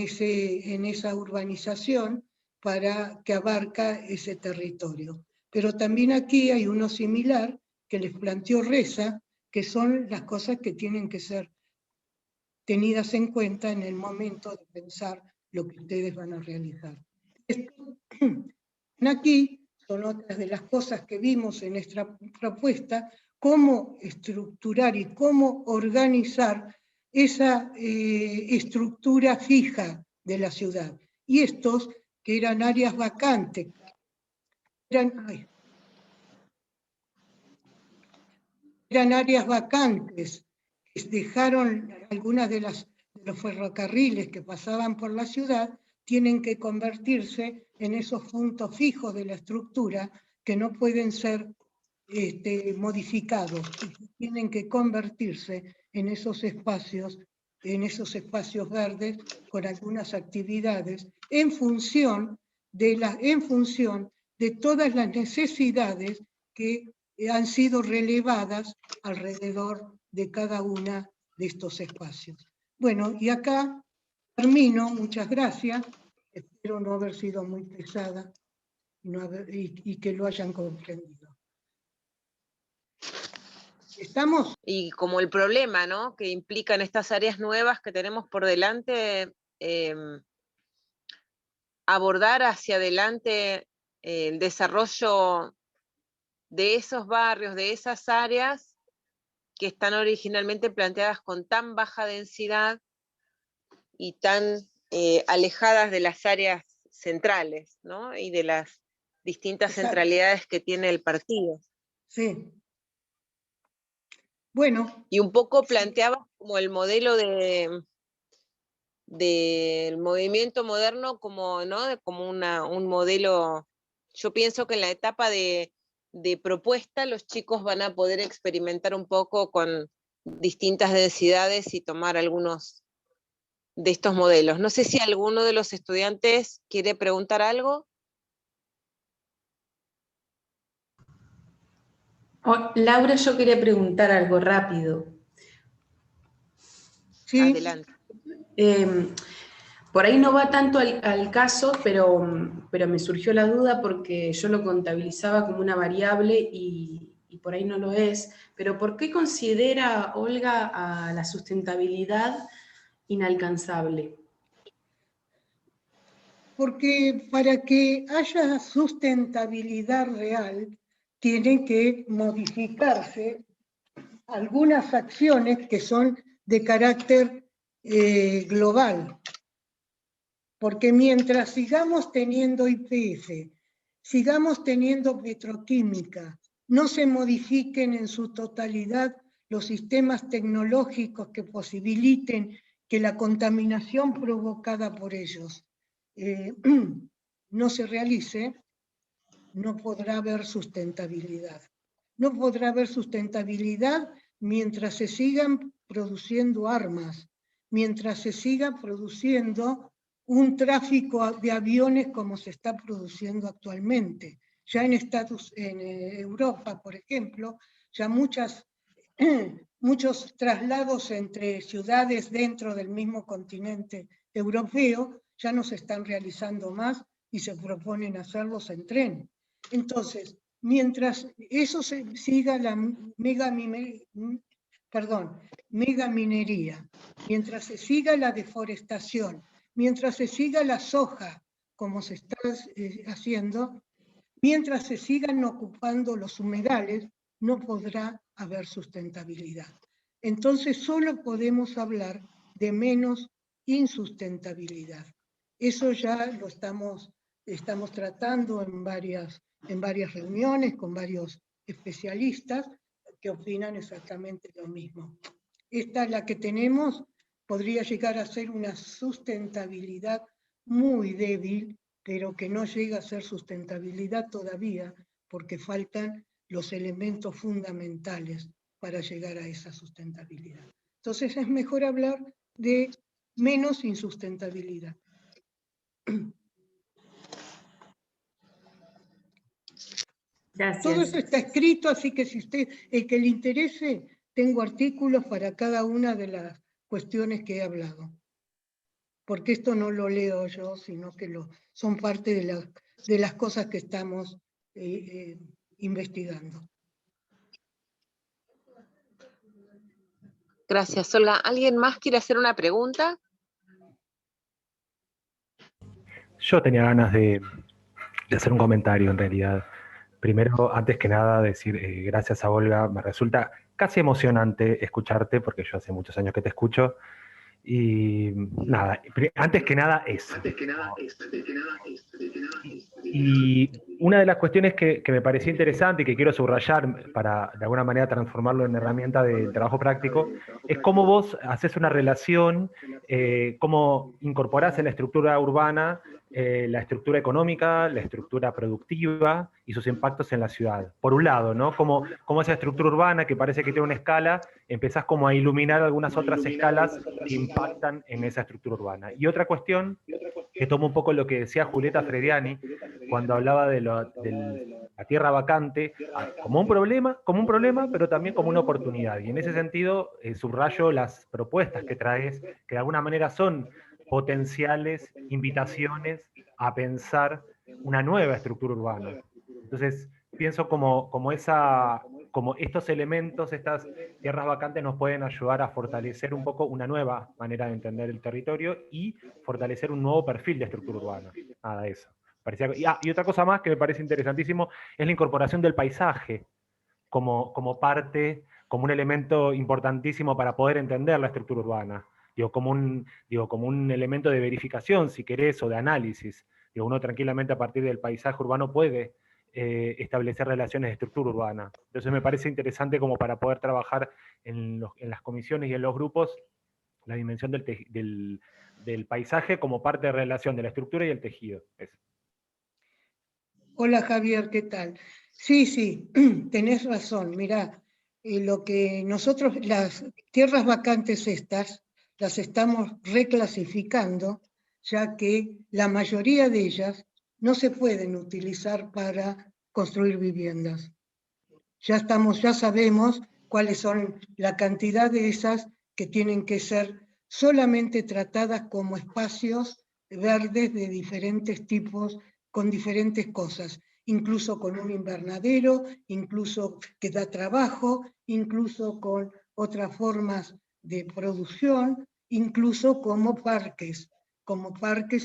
S2: esa urbanización para que abarca ese territorio. Pero también aquí hay uno similar que les planteó Reza, que son las cosas que tienen que ser tenidas en cuenta en el momento de pensar lo que ustedes van a realizar. Aquí son otras de las cosas que vimos en esta propuesta, cómo estructurar y cómo organizar esa estructura fija de la ciudad. Y estos, que eran áreas vacantes, eran áreas vacantes, que dejaron algunas de los ferrocarriles que pasaban por la ciudad, tienen que convertirse en esos puntos fijos de la estructura que no pueden ser modificados, y tienen que convertirse en esos espacios verdes con algunas actividades en función de todas las necesidades que han sido relevadas alrededor de cada una de estos espacios. Bueno, y acá termino, muchas gracias, espero no haber sido muy pesada y que lo hayan comprendido. ¿Estamos?
S1: Y como el problema, ¿no?, que implican estas áreas nuevas que tenemos por delante, abordar hacia adelante el desarrollo de esos barrios, de esas áreas que están originalmente planteadas con tan baja densidad y tan alejadas de las áreas centrales, ¿no?, y de las distintas
S2: Exacto.
S1: centralidades que tiene el partido.
S2: Sí. Bueno.
S1: Y un poco planteaba como el modelo del movimiento moderno como, ¿no? Como un modelo. Yo pienso que en la etapa de propuesta los chicos van a poder experimentar un poco con distintas densidades y tomar algunos de estos modelos. No sé si alguno de los estudiantes quiere preguntar algo.
S3: Laura, yo quería preguntar algo rápido.
S2: Sí.
S1: Adelante.
S3: Por ahí no va tanto al caso, pero me surgió la duda porque yo lo contabilizaba como una variable y por ahí no lo es. Pero ¿por qué considera Olga a la sustentabilidad inalcanzable?
S2: Porque para que haya sustentabilidad real, tienen que modificarse algunas acciones que son de carácter global. Porque mientras sigamos teniendo YPF, sigamos teniendo petroquímica, no se modifiquen en su totalidad los sistemas tecnológicos que posibiliten que la contaminación provocada por ellos no se realice, no podrá haber sustentabilidad. No podrá haber sustentabilidad mientras se sigan produciendo armas, mientras se siga produciendo un tráfico de aviones como se está produciendo actualmente. Ya en Europa, por ejemplo, ya muchos traslados entre ciudades dentro del mismo continente europeo ya no se están realizando más y se proponen hacerlos en tren. Entonces, mientras eso siga la megaminería, mientras se siga la deforestación, mientras se siga la soja, como se está haciendo, mientras se sigan ocupando los humedales, no podrá haber sustentabilidad. Entonces, solo podemos hablar de menos insustentabilidad. Eso ya lo estamos tratando en varias reuniones con varios especialistas que opinan exactamente lo mismo. Esta, la que tenemos, podría llegar a ser una sustentabilidad muy débil, pero que no llega a ser sustentabilidad todavía, porque faltan los elementos fundamentales para llegar a esa sustentabilidad. Entonces es mejor hablar de menos insustentabilidad.
S3: Gracias.
S2: Todo eso está escrito, así que si usted, el que le interese, tengo artículos para cada una de las cuestiones que he hablado. Porque esto no lo leo yo, sino que son parte de las cosas que estamos investigando.
S1: Gracias, Olga. ¿Alguien más quiere hacer una pregunta?
S4: Yo tenía ganas de hacer un comentario en realidad. Primero, antes que nada, decir gracias a Olga. Me resulta casi emocionante escucharte, porque yo hace muchos años que te escucho. Y nada, antes que nada eso. Y una de las cuestiones que me pareció interesante y que quiero subrayar para de alguna manera transformarlo en herramienta de trabajo práctico, es cómo vos haces una relación, cómo incorporás en la estructura urbana la estructura económica, la estructura productiva y sus impactos en la ciudad. Por un lado, ¿no? Como esa estructura urbana que parece que tiene una escala, empezás como a iluminar algunas otras escalas que impactan en esa estructura urbana. Y otra cuestión, que tomo un poco lo que decía Julieta Frediani, cuando hablaba de la tierra vacante, como un problema, pero también como una oportunidad. Y en ese sentido, subrayo las propuestas que traes, que de alguna manera son potenciales invitaciones a pensar una nueva estructura urbana. Entonces, pienso como estos elementos, estas tierras vacantes nos pueden ayudar a fortalecer un poco una nueva manera de entender el territorio y fortalecer un nuevo perfil de estructura urbana. Nada de eso. Y otra cosa más que me parece interesantísimo es la incorporación del paisaje como parte, como un elemento importantísimo para poder entender la estructura urbana. Como un elemento de verificación, si querés, o de análisis. Digo, uno tranquilamente a partir del paisaje urbano puede establecer relaciones de estructura urbana. Entonces me parece interesante como para poder trabajar en las comisiones y en los grupos la dimensión del paisaje como parte de relación de la estructura y el tejido. Eso.
S2: Hola Javier, ¿qué tal? Sí, sí, tenés razón. Mirá, lo que nosotros, las tierras vacantes estas, las estamos reclasificando, ya que la mayoría de ellas no se pueden utilizar para construir viviendas. Ya sabemos cuáles son la cantidad de esas que tienen que ser solamente tratadas como espacios verdes de diferentes tipos, con diferentes cosas, incluso con un invernadero, incluso que da trabajo, incluso con otras formas de producción, incluso como parques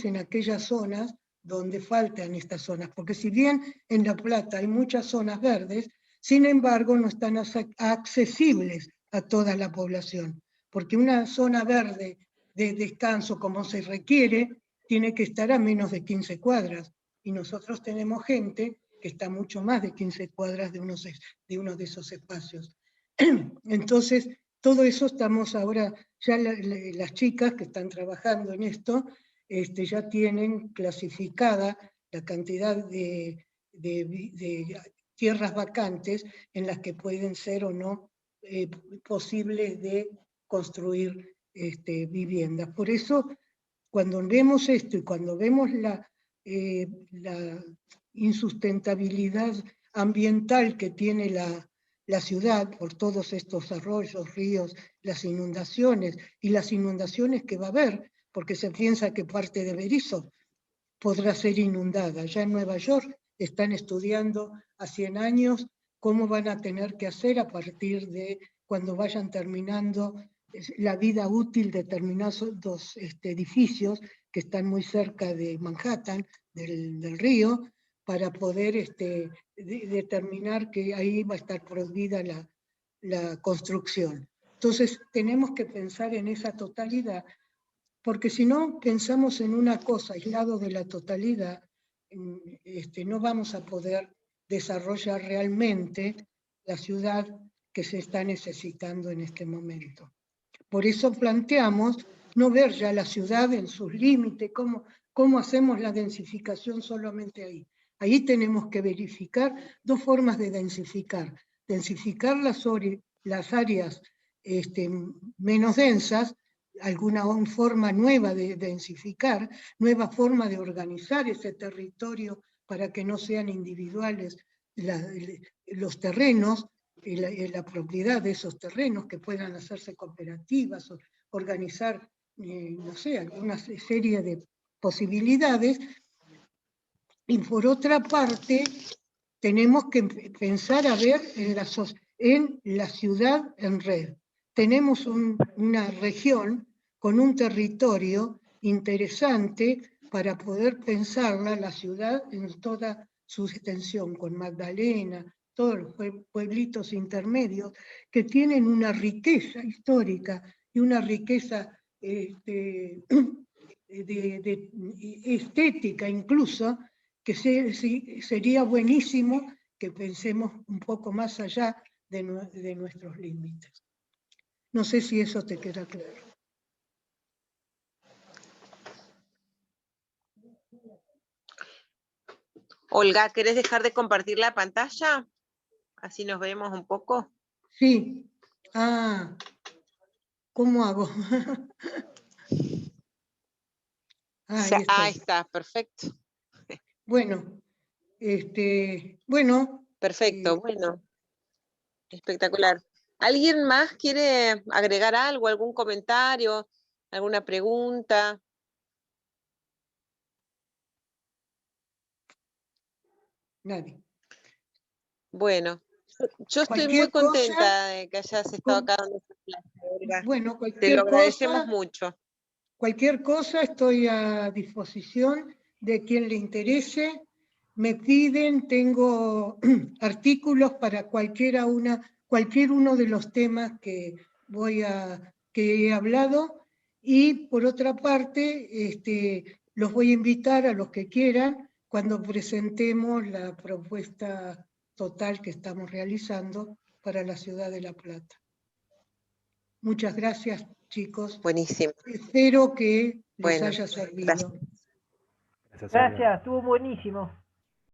S2: en aquellas zonas donde faltan estas zonas, porque si bien en La Plata hay muchas zonas verdes, sin embargo no están accesibles a toda la población, porque una zona verde de descanso como se requiere tiene que estar a menos de 15 cuadras, y nosotros tenemos gente que está mucho más de 15 cuadras de uno de esos espacios. Entonces, todo eso estamos ahora, ya las chicas que están trabajando en esto, ya tienen clasificada la cantidad de tierras vacantes en las que pueden ser o no posibles de construir viviendas. Por eso, cuando vemos esto y cuando vemos la insustentabilidad ambiental que tiene la ciudad por todos estos arroyos, ríos, las inundaciones que va a haber, porque se piensa que parte de Berisso podrá ser inundada. Ya en Nueva York están estudiando a 100 años cómo van a tener que hacer a partir de cuando vayan terminando la vida útil de determinados edificios que están muy cerca de Manhattan, del río, para poder determinar que ahí va a estar prohibida la construcción. Entonces tenemos que pensar en esa totalidad, porque si no pensamos en una cosa aislado de la totalidad, no vamos a poder desarrollar realmente la ciudad que se está necesitando en este momento. Por eso planteamos no ver ya la ciudad en sus límites, cómo hacemos la densificación solamente ahí. Ahí tenemos que verificar dos formas de densificar. Densificar las áreas menos densas, alguna forma nueva de densificar, nueva forma de organizar ese territorio para que no sean individuales los terrenos, la propiedad de esos terrenos, que puedan hacerse cooperativas, o organizar, no sé, alguna serie de posibilidades. Y por otra parte, tenemos que pensar a ver en la ciudad en red. Tenemos una región con un territorio interesante para poder pensarla, la ciudad en toda su extensión, con Magdalena, todos los pueblitos intermedios que tienen una riqueza histórica y una riqueza de estética incluso, que sería buenísimo que pensemos un poco más allá de nuestros límites. No sé si eso te queda claro.
S1: Olga, ¿querés dejar de compartir la pantalla? Así nos vemos un poco.
S2: Sí. ¿Cómo hago?
S1: Ahí está, perfecto.
S2: Bueno,
S1: Perfecto, bueno. Espectacular. ¿Alguien más quiere agregar algo, algún comentario, alguna pregunta?
S2: Nadie.
S1: Bueno, yo estoy muy contenta de que hayas estado acá dando esta clase, Olga.
S2: Bueno,
S1: te lo agradecemos mucho.
S2: Cualquier cosa estoy a disposición de quien le interese. Me piden, tengo artículos para cualquier uno de los temas que he hablado, y por otra parte, los voy a invitar a los que quieran cuando presentemos la propuesta total que estamos realizando para la ciudad de La Plata. Muchas gracias, chicos.
S1: Buenísimo.
S2: Espero que les
S1: Bueno,
S2: haya servido.
S1: gracias.
S4: Gracias, Olga.
S5: Gracias, estuvo buenísimo.